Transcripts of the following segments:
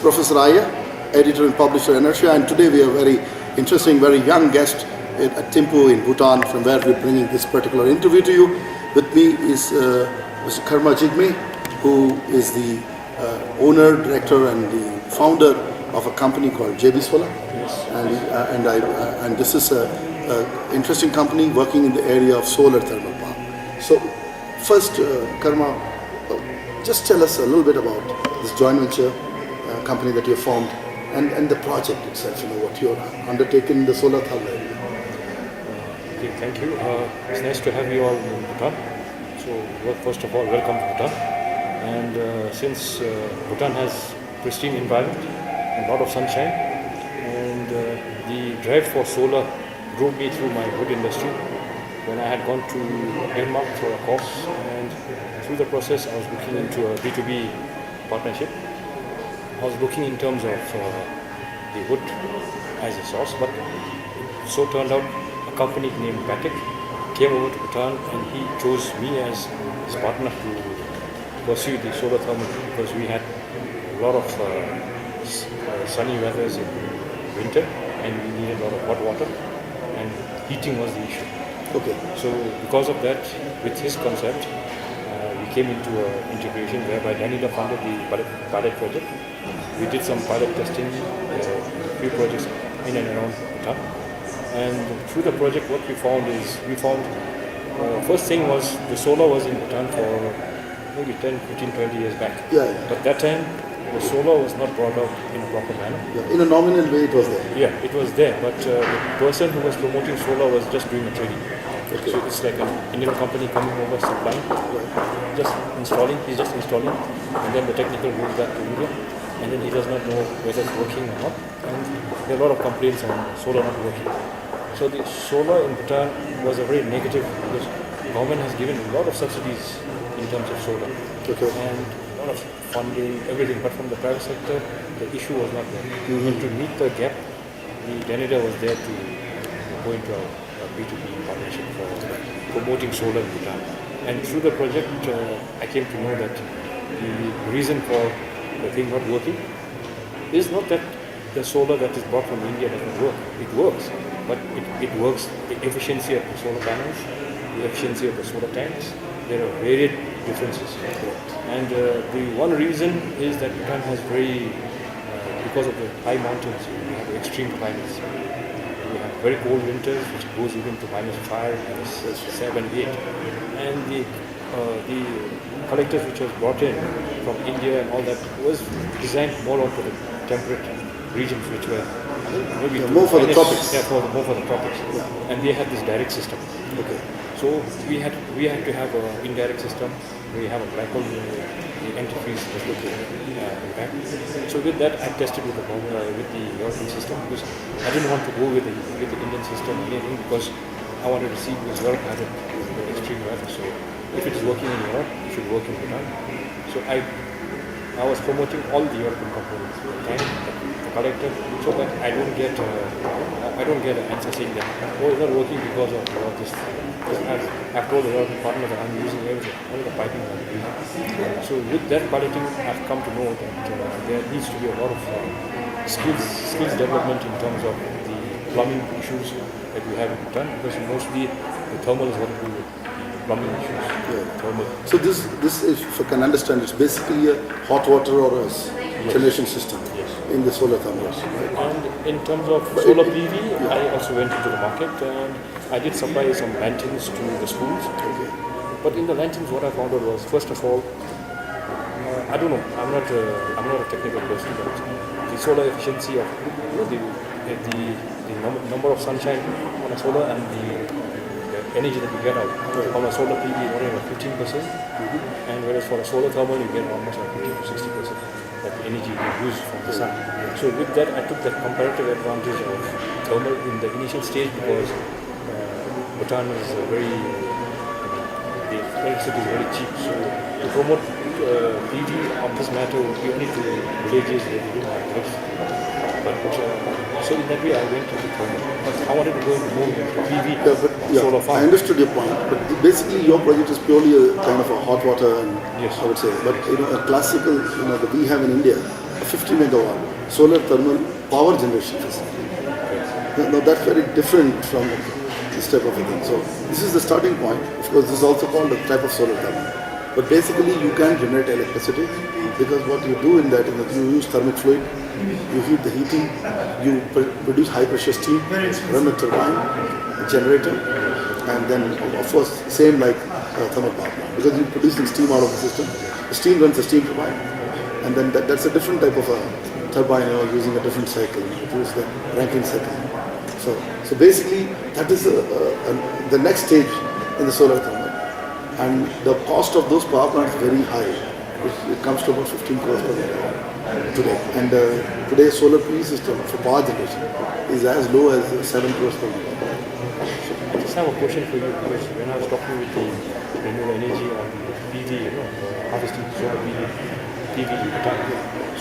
Professor Iyer, editor and publisher ENERTIA, and today we have a very interesting, very young guest at Thimphu in Bhutan, from where we're bringing this particular interview to you. With me is Mr. Karma Jigme, who is the owner, director, and the founder of a company called JB Solar. Yes. And this is an interesting company working in the area of solar thermal power. So, first, Karma, just tell us a little bit about this joint venture company that you formed and the project itself, what you're undertaking in the solar thermal area. Okay, thank you. It's nice to have you all in Bhutan. So, first of all, welcome to Bhutan. And since Bhutan has pristine environment, a lot of sunshine, and the drive for solar drove me through my wood industry when I had gone to Denmark for a course, and through the process I was looking into a B2B partnership. I was looking in terms of the wood as a source, but so turned out a company named Batec came over to Bhutan, and he chose me as his partner to pursue the solar thermal, because we had a lot of sunny weathers in winter, and we needed a lot of hot water, and heating was the issue. Okay. So because of that, with his concept, we came into an integration whereby Danila funded the pilot project. We did some pilot testing, few projects in and around Bhutan. And through the project, what we found first thing was the solar was in Bhutan for maybe 10, 15, 20 years back. Yeah. But that time, the solar was not brought out in a proper manner. Yeah. In a nominal way, it was there. Yeah, it was there, but the person who was promoting solar was just doing a trading. Okay. So it's like an Indian company coming over, supplying, he's just installing, and then the technical goes back to India, and then he does not know whether it's working or not. And there are a lot of complaints on solar not working. So the solar in Bhutan was a very negative, because the government has given a lot of subsidies in terms of solar. Okay. And a lot of funding, everything, but from the private sector, the issue was not there. And to meet the gap, the Danida was there to go into a B2B partnership for promoting solar in Bhutan. And through the project, I came to know that the reason for the thing not working is not that the solar that is brought from India doesn't work. It works, but it works, the efficiency of the solar panels, the efficiency of the solar tanks, there are varied differences. And the one reason is that Bhutan has because of the high mountains, we have extreme climates. We have very cold winters, which goes even to -5, -7, -8. And the collectors which was brought in from India and all that was designed more onto the temperate regions, which were maybe more for the tropics. Yeah, more for the tropics. Yeah. And they had this direct system. Okay. So we had to have an indirect system. We have a glycol, the antifreeze impact. So with that, I tested with the European system, because I didn't want to go with the Indian system or anything, because I wanted to see, because Europe had extreme weather. So if it is working in Europe, it should work in Bhutan. So I was promoting all the European components, the tank, the collector, so that I don't get an answer saying that, oh, it's not working because of this. I've told the European partner that I'm using everything, only the piping I'm using. So with that piloting, I've come to know that there needs to be a lot of skills development in terms of the plumbing issues that we have in Bhutan, because mostly the thermal is what we do with the plumbing issues. Yeah. Thermal. So this is, if I can understand, it's basically a hot water or a generation system in the solar thermal. Right? And in terms of solar PV, I also went into the market, and I did supply some lanterns to the schools. Okay. But in the lanterns, what I found out was, first of all, I don't know, I'm not a technical person, but the solar efficiency of the number of sunshine on a solar and the energy that you get out on a solar PV is only about 15%, and whereas for a solar thermal you get almost like 50 to 60% of the energy you use from the sun. So with that, I took that comparative advantage of thermal in the initial stage, because Bhutan is the electricity is very cheap. So to promote PV of this matter would be only to villages where they don't have electricity. But so in that way, I went into thermal. But I wanted to go more into PV solar farm. I understood your point, but basically your project is purely a kind of a hot water, and Yes. I would say. But a classical, that we have in India, a a 50 megawatt solar thermal power generation facility. Now that's very different from this type of a thing. So this is the starting point. Of course, this is also called a type of solar thermal. But basically, you can generate electricity because what you do in that is that you use thermic fluid, you heat the heating, you produce high pressure steam, run a turbine, a generator, and then of course same like thermal power plant because you're producing steam out of the system. The steam runs a steam turbine, and then that's a different type of a turbine, using a different cycle. It uses the Rankine cycle. So basically, that is the next stage in the solar thermal. And the cost of those power plants is very high. It comes to about 15 crores per megawatt today. And today, solar PV system for power generation is as low as 7 crores per megawatt. So I just have a question for you because when I was talking with the renewable energy on the PV, harvesting solar PV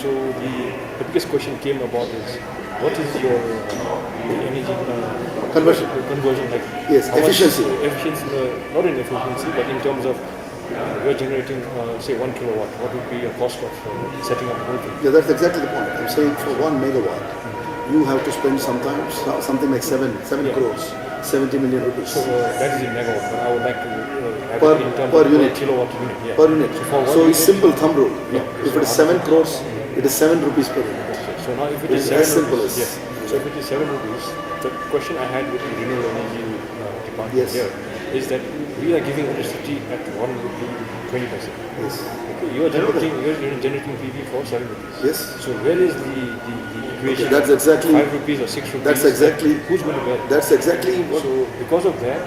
so the biggest question came about is what is your energy Conversion, like yes, efficiency. Not in efficiency, but in terms of you're generating, say, 1 kilowatt. What would be your cost of setting up the whole thing? Yeah, that's exactly the point. I'm saying for 1 megawatt, you have to spend sometimes something like 7 crores, 70 million rupees. So that is in megawatt, but I would like to have per, it in terms per of unit. per kilowatt unit. Yeah. Per unit. So it's simple thumb rule. Yeah. If it is 7 crores, it is 7 rupees per unit. So now if it It's is 7 as simple rupees, as- so if it is 7 rupees, the question I had with the renewable energy department Yes. here is that we are giving electricity at 1 rupee 20 paise. Yes. Okay, you are generating PV for 7 rupees. Yes. So where is the equation? That's exactly. 5 rupees or 6 rupees. That's exactly. Who's going to bear it? That's exactly what So because of that,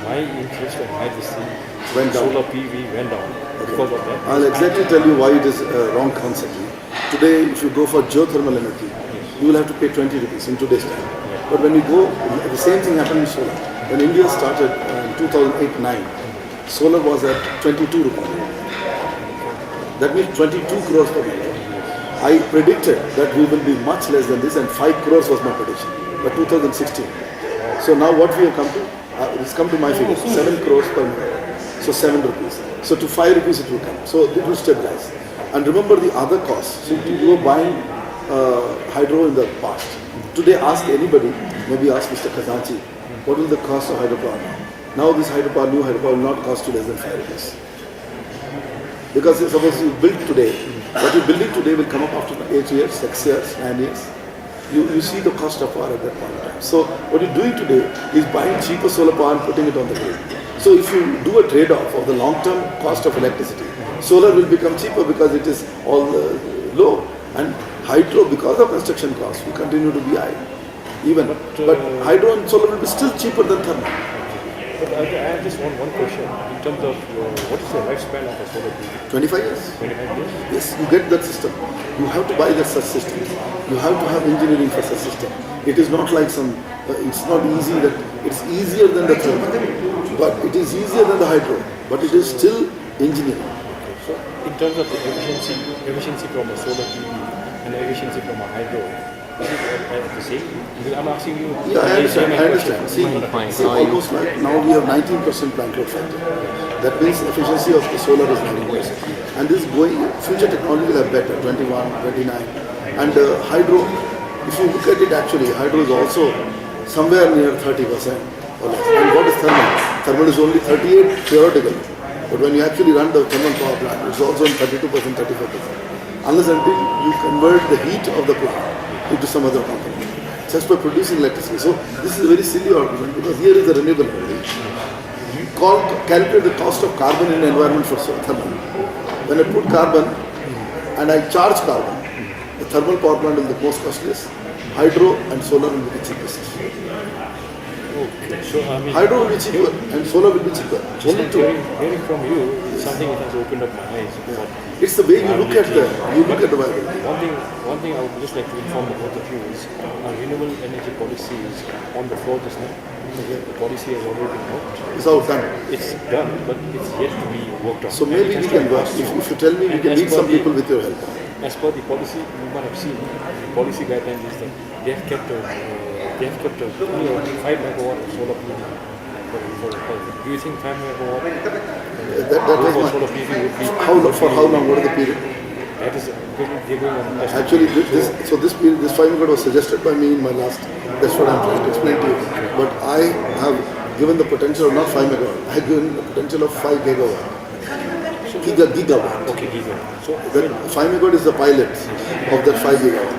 my interest and my this thing, Went down. solar PV went down because of that. I'll exactly tell you why it is a wrong concept. Today, if you go for geothermal energy, you will have to pay 20 rupees in today's time. But when you go, the same thing happened in solar. When India started in 2008-9, solar was at 22 rupees. That means 22 crores per megawatt. I predicted that we will be much less than this, and 5 crores was my prediction by 2016. So now what we have come to, it's come to my figure, 7 crores per megawatt. So 7 rupees. So to 5 rupees it will come. So it will stabilize. And remember the other costs. So you were buying hydro in the past. Today ask anybody, maybe ask Mr. Kazanchi, what will the cost of hydropower now? Now this hydropower, new hydropower will not cost you less than 5 rupees. Because suppose you build today, what you're building today will come up after 8 years, 6 years, 9 years. You see the cost of power at that point in time. So what you're doing today is buying cheaper solar power and putting it on the grid. So if you do a trade-off of the long-term cost of electricity, solar will become cheaper because it is all low. And hydro, because of construction costs, will continue to be high. But hydro and solar will be still cheaper than thermal. But I have just one question. In terms of what is the lifespan of a solar PV? 25 years. 25 years? Yes, you get that system. You have to buy that such system. You have to have engineering for such system. It is not like it's not easy that, it's easier than the thermal. But it is easier than the hydro. But it is still engineering. So in terms of the efficiency from a solar PV and efficiency from a hydro, is it the same? Because I'm asking you. Yeah, I understand. See, almost like now we have 19% plant load factor. That means efficiency of the solar is 90%. And this is going, future technology will have better, 21, 29. And hydro, if you look at it actually, hydro is also somewhere near 30% or less. And what is thermal? Thermal is only 38 theoretical. But when you actually run the thermal power plant, it's also in 32%, 34%. Unless until you convert the heat of the plant into some other component, just by producing electricity. So this is a very silly argument because here is the renewable energy. You calculate the cost of carbon in the environment for thermal. When I put carbon and I charge carbon, the thermal power plant is the most costliest. Hydro and solar will be the cheapest. Okay. So I mean, hydro will be cheaper and solar will be cheaper. Only two. Hearing from you is something that has opened up my eyes. It's the way you look at the viability. One thing I would just like to inform the both of you is our renewable energy policy is on the floor just now. The policy has already been worked. It's all done. It's done, but it's yet to be worked on. So maybe we can work. If you tell me, we can meet some people with your help. As per the policy, you might have seen, the policy guidelines is that they have kept only 5 megawatt of solar PV. Do you think 5 megawatt that was solar PV would be... For how long? What is the period? That is they're going on test. Actually, this 5 megawatt was suggested by me in my last. That's what I'm trying to explain to you. But I have given the potential of not 5 megawatt. I have given the potential of 5 gigawatt. Gigawatt. Okay, gigawatt. So That 5 megawatt is the pilot of that 5 gigawatt.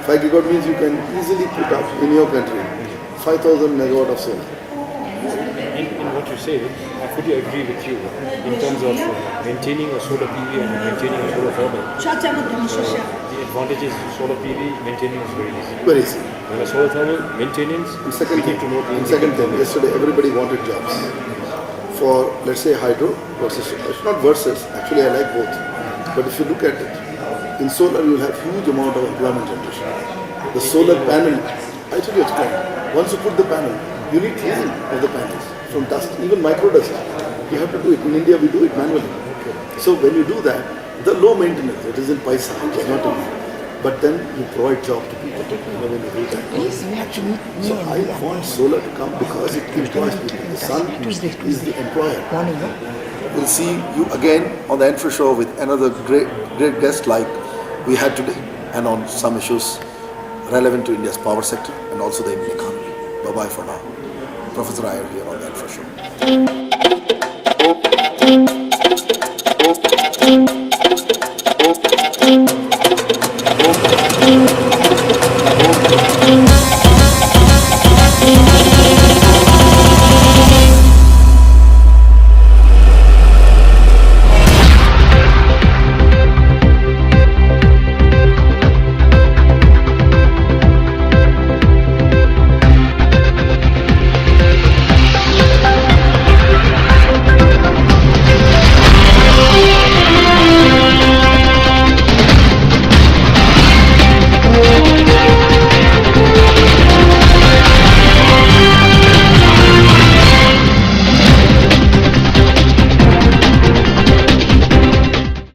5 gigawatt means you can easily put up in your country 5,000 megawatt of solar. in what you say, I fully agree with you in terms of maintaining a solar PV and maintaining a solar thermal. The advantages of solar PV maintaining is very easy. Very easy. When a solar thermal maintenance, And second we need to know the second thing, yesterday everybody wanted jobs. For, let's say, hydro versus, it's not versus, actually I like both. But if you look at it, in solar you'll have huge amount of employment generation. The solar panel, I tell you explain, once you put the panel, you need cleaning of the panels from dust, even micro dust. You have to do it. In India we do it manually. So when you do that, the low maintenance, it is in paisa, it is not in, but then you provide job to people, when you do that. Actually, so I want solar to come because it employs people. The sun is the employer. We'll see you again on the ENFRA show with another great guest like we had today, and on some issues relevant to India's power sector and also the Indian economy. Bye-bye for now. Prof.Iyer here on the ENFRA show.